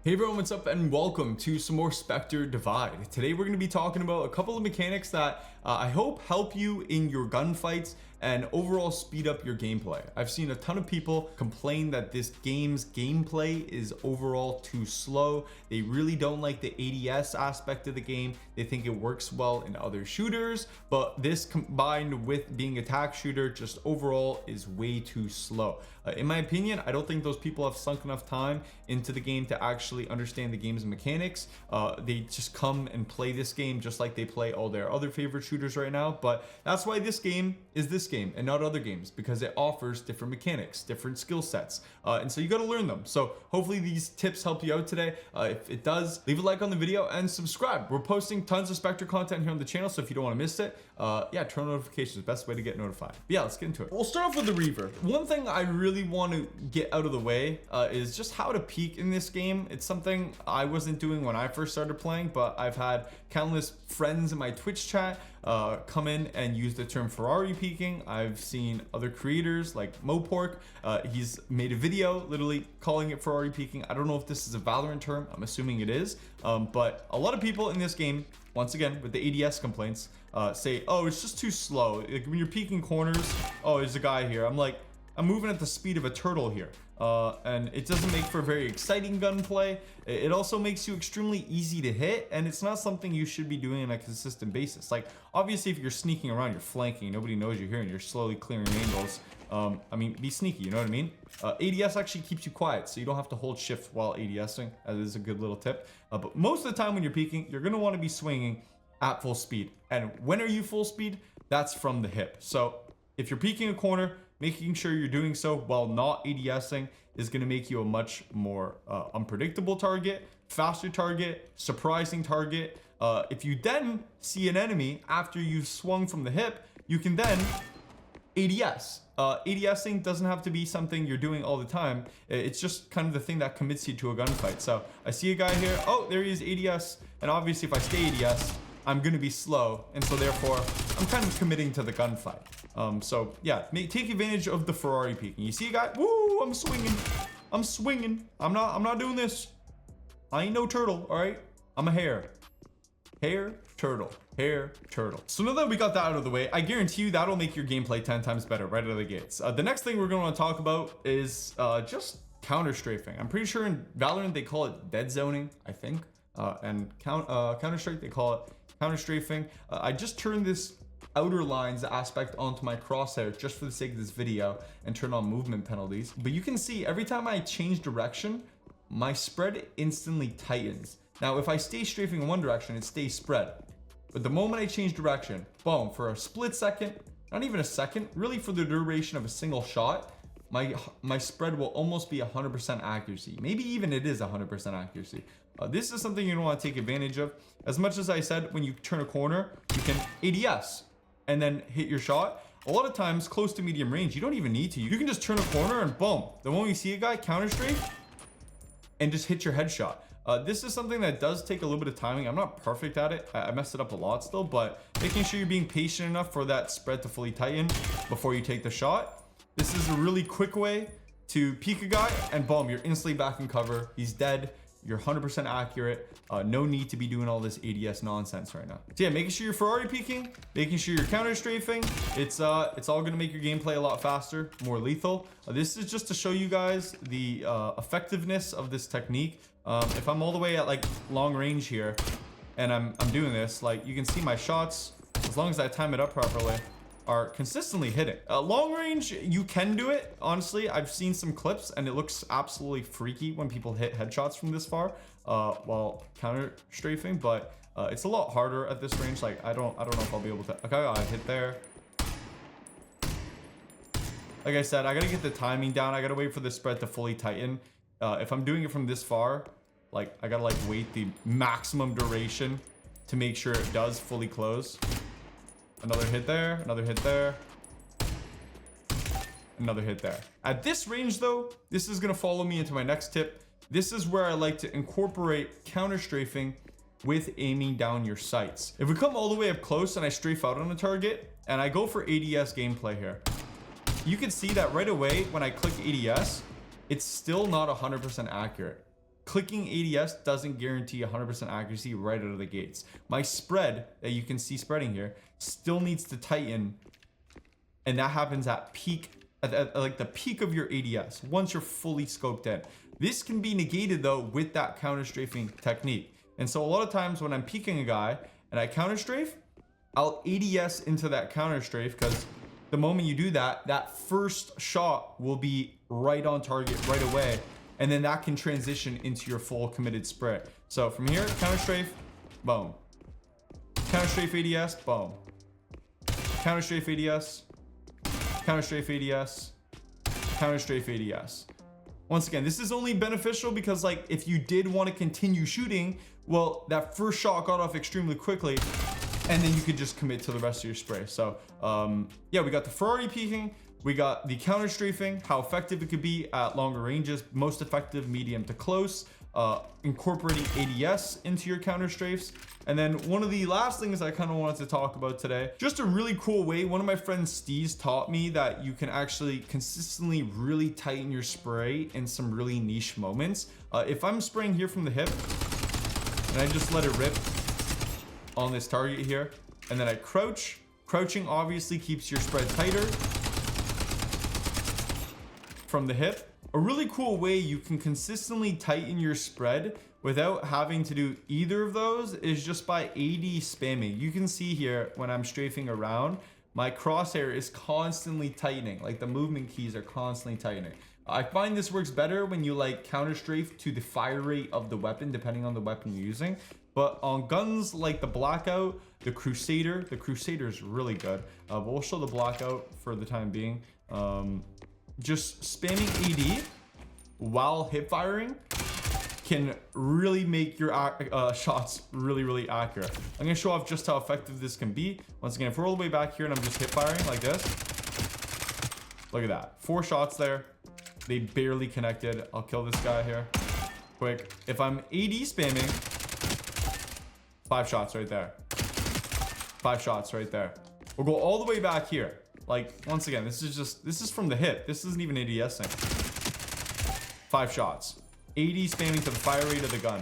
Hey everyone, what's up and welcome to some more Spectre Divide. Today we're going to be talking about a couple of mechanics that I hope help you in your gunfights and overall speed up your gameplay. I've seen a ton of people complain that this game's gameplay is overall too slow. They really don't like the ADS aspect of the game. They think it works well in other shooters, but this combined with being a attack shooter just overall is way too slow. In my opinion, I don't think those people have sunk enough time into the game to actually understand the game's mechanics. They just come and play this game just like they play all their other favorite shooters right now. But that's why this game is this game and not other games, because it offers different mechanics, different skill sets, and so you got to learn them. So hopefully these tips help you out today. If it does, leave a like on the video and subscribe. We're posting tons of Spectre content here on the channel, so if you don't want to miss it, yeah, turn on notifications. Best way to get notified. But yeah, let's get into it. We'll start off with the Reaver. One thing I really want to get out of the way is just how to peek in this game. It's something I wasn't doing when I first started playing, but I've had countless friends in my Twitch chat come in and use the term Ferrari peeking. I've seen other creators like Mopork. He's made a video literally calling it Ferrari peeking. I don't know if this is a Valorant term. I'm assuming it is. But a lot of people in this game, once again, with the ADS complaints, say, oh, it's just too slow. Like when you're peeking corners, oh, there's a guy here. I'm like, I'm moving at the speed of a turtle here. And it doesn't make for very exciting gunplay. It also makes you extremely easy to hit, and it's not something you should be doing on a consistent basis. Like, obviously, if you're sneaking around, you're flanking, nobody knows you're here, and you're slowly clearing angles. I mean, be sneaky, you know what I mean? ADS actually keeps you quiet, so you don't have to hold shift while ADSing. That is a good little tip. But most of the time when you're peeking, you're gonna want to be swinging at full speed. And when are you full speed? That's from the hip. So if you're peeking a corner, making sure you're doing so while not ADSing is going to make you a much more unpredictable target, faster target, surprising target. If you then see an enemy after you've swung from the hip, you can then ADS. ADSing doesn't have to be something you're doing all the time. It's just kind of the thing that commits you to a gunfight. So I see a guy here. Oh, there he is, ADS. And obviously if I stay ADS, I'm going to be slow. And so therefore, I'm kind of committing to the gunfight. So yeah, take advantage of the Ferrari peeking. You see a guy? Woo! I'm swinging. I'm swinging. I'm not doing this. I ain't no turtle. All right. I'm a hare. Hare, turtle. Hare, turtle. So now that we got that out of the way, I guarantee you that'll make your gameplay 10 times better right out of the gates. The next thing we're going to want to talk about is just counter strafing. I'm pretty sure in Valorant they call it dead zoning, I think. And Counter Strike they call it counter strafing. I just turned this outer lines aspect onto my crosshair just for the sake of this video and turn on movement penalties. But you can see every time I change direction, my spread instantly tightens. Now, if I stay strafing in one direction, it stays spread. But the moment I change direction, boom, for a split second, not even a second, really for the duration of a single shot, my spread will almost be 100% accuracy. Maybe even it is 100% accuracy. This is something you don't want to take advantage of. As much as I said, when you turn a corner, you can ADS and then hit your shot. A lot of times, close to medium range, you don't even need to. You can just turn a corner and boom. The moment you see a guy, counter strafe and just hit your headshot. This is something that does take a little bit of timing. I'm not perfect at it. I messed it up a lot still, but making sure you're being patient enough for that spread to fully tighten before you take the shot. This is a really quick way to peek a guy and boom, you're instantly back in cover. He's dead. You're 100% accurate. No need to be doing all this ADS nonsense right now. So yeah, making sure you're Ferrari peeking, making sure you're counter strafing. It's all going to make your gameplay a lot faster, more lethal. This is just to show you guys the effectiveness of this technique. If I'm all the way at like long range here and I'm doing this, like you can see my shots, as long as I time it up properly, are consistently hitting. Long range, you can do it. Honestly, I've seen some clips and it looks absolutely freaky when people hit headshots from this far while counter strafing, but it's a lot harder at this range. Like I don't know if I'll be able to. Okay, I hit there. Like I said, I gotta get the timing down. I gotta wait for the spread to fully tighten. If I'm doing it from this far, like I gotta like wait the maximum duration to make sure it does fully close. Another hit there, another hit there, another hit there. At this range though, this is gonna follow me into my next tip. This is where I like to incorporate counter strafing with aiming down your sights. If we come all the way up close and I strafe out on a target and I go for ADS gameplay here, you can see that right away when I click ADS, it's still not 100% accurate. clicking ADS doesn't guarantee 100% accuracy right out of the gates. My spread that you can see spreading here still needs to tighten, and that happens at peak, at like the peak of your ADS once you're fully scoped in. This can be negated though with that counter strafing technique. And so a lot of times when I'm peeking a guy and I counter strafe, I'll ADS into that counter strafe, because the moment you do that, that first shot will be right on target right away. And then that can transition into your full committed spray. So from here, counter strafe, boom. Counter strafe ADS, boom. Counter strafe ADS, counter strafe ADS, counter strafe ADS. Once again, this is only beneficial because like if you did want to continue shooting, well, that first shot got off extremely quickly, and then you could just commit to the rest of your spray. So yeah, we got the Ferrari peaking, we got the counter strafing, how effective it could be at longer ranges, most effective medium to close, incorporating ADS into your counter strafes. And then one of the last things I kind of wanted to talk about today, just a really cool way, one of my friends Steez taught me that you can actually consistently really tighten your spray in some really niche moments. If I'm spraying here from the hip and I just let it rip on this target here, and then I crouch, crouching obviously keeps your spread tighter from the hip. A really cool way you can consistently tighten your spread without having to do either of those is just by AD spamming. You can see here when I'm strafing around, my crosshair is constantly tightening, like the movement keys are constantly tightening. I find this works better when you like counter strafe to the fire rate of the weapon, depending on the weapon you're using. But on guns like the Blackout, the Crusader is really good. But we'll show the Blackout for the time being. Just spamming AD while hip firing can really make your shots really accurate. I'm gonna show off just how effective this can be. Once again, if we're all the way back here and I'm just hip firing like this, look at that, 4 shots there. They barely connected. I'll kill this guy here quick. If I'm AD spamming, 5 shots right there, 5 shots right there. We'll go all the way back here. Like, once again, this is from the hip. This isn't even ADSing. 5 shots. AD spamming to the fire rate of the gun.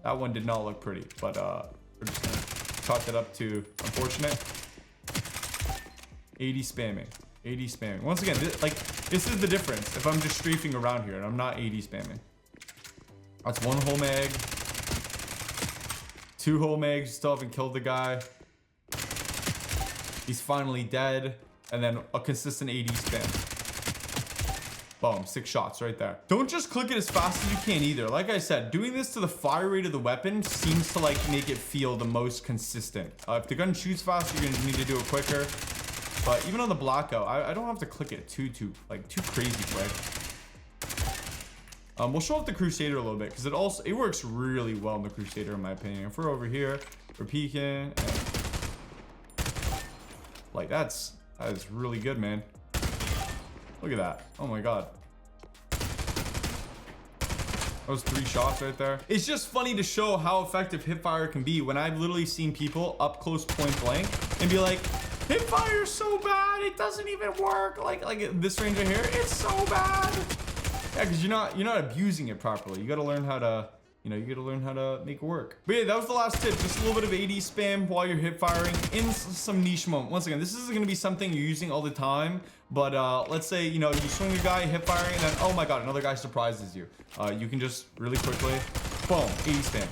That one did not look pretty, but we're just gonna chalk that up to unfortunate. AD spamming. AD spamming. Once again, this is the difference if I'm just strafing around here and I'm not AD spamming. That's 1 whole mag. 2 whole mags, still haven't killed the guy. He's finally dead. And then a consistent AD spam. Boom, 6 shots right there. Don't just click it as fast as you can either. Like I said, doing this to the fire rate of the weapon seems to like make it feel the most consistent. If the gun shoots fast, you're gonna need to do it quicker. But even on the Blackout, I don't have to click it too crazy quick. We'll show off the Crusader a little bit because it works really well in the Crusader in my opinion. If we're over here, we're peeking, and like that is really good, man. Look at that. Oh my god. Those 3 shots right there. It's just funny to show how effective hipfire can be when I've literally seen people up close point blank and be like, hipfire is so bad, it doesn't even work. Like this range right here, it's so bad. Yeah, because you're not abusing it properly. You gotta learn how to, you gotta learn how to make it work. But yeah, that was the last tip. Just a little bit of AD spam while you're hip firing in some niche moment. Once again, this isn't gonna be something you're using all the time, but let's say, you swing a guy, hip firing, and then, oh my god, another guy surprises you. You can just really quickly, boom, AD spam.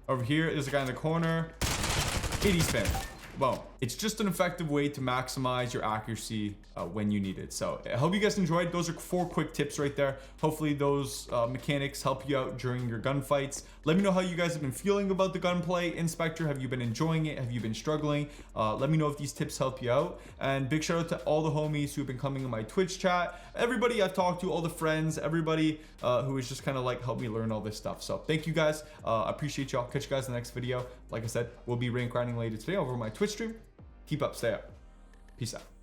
Over here, there's a guy in the corner, AD spam. Boom. It's just an effective way to maximize your accuracy when you need it. So I hope you guys enjoyed. Those are 4 quick tips right there. Hopefully those mechanics help you out during your gunfights. Let me know how you guys have been feeling about the gunplay in Spectre. Have you been enjoying it? Have you been struggling? Let me know if these tips help you out. And big shout out to all the homies who've been coming in my Twitch chat. Everybody I've talked to, all the friends, everybody who has just kind of like helped me learn all this stuff. So thank you guys. I appreciate y'all. Catch you guys in the next video. Like I said, we'll be rank grinding later today over my Twitch stream. Keep up, stay up. Peace out.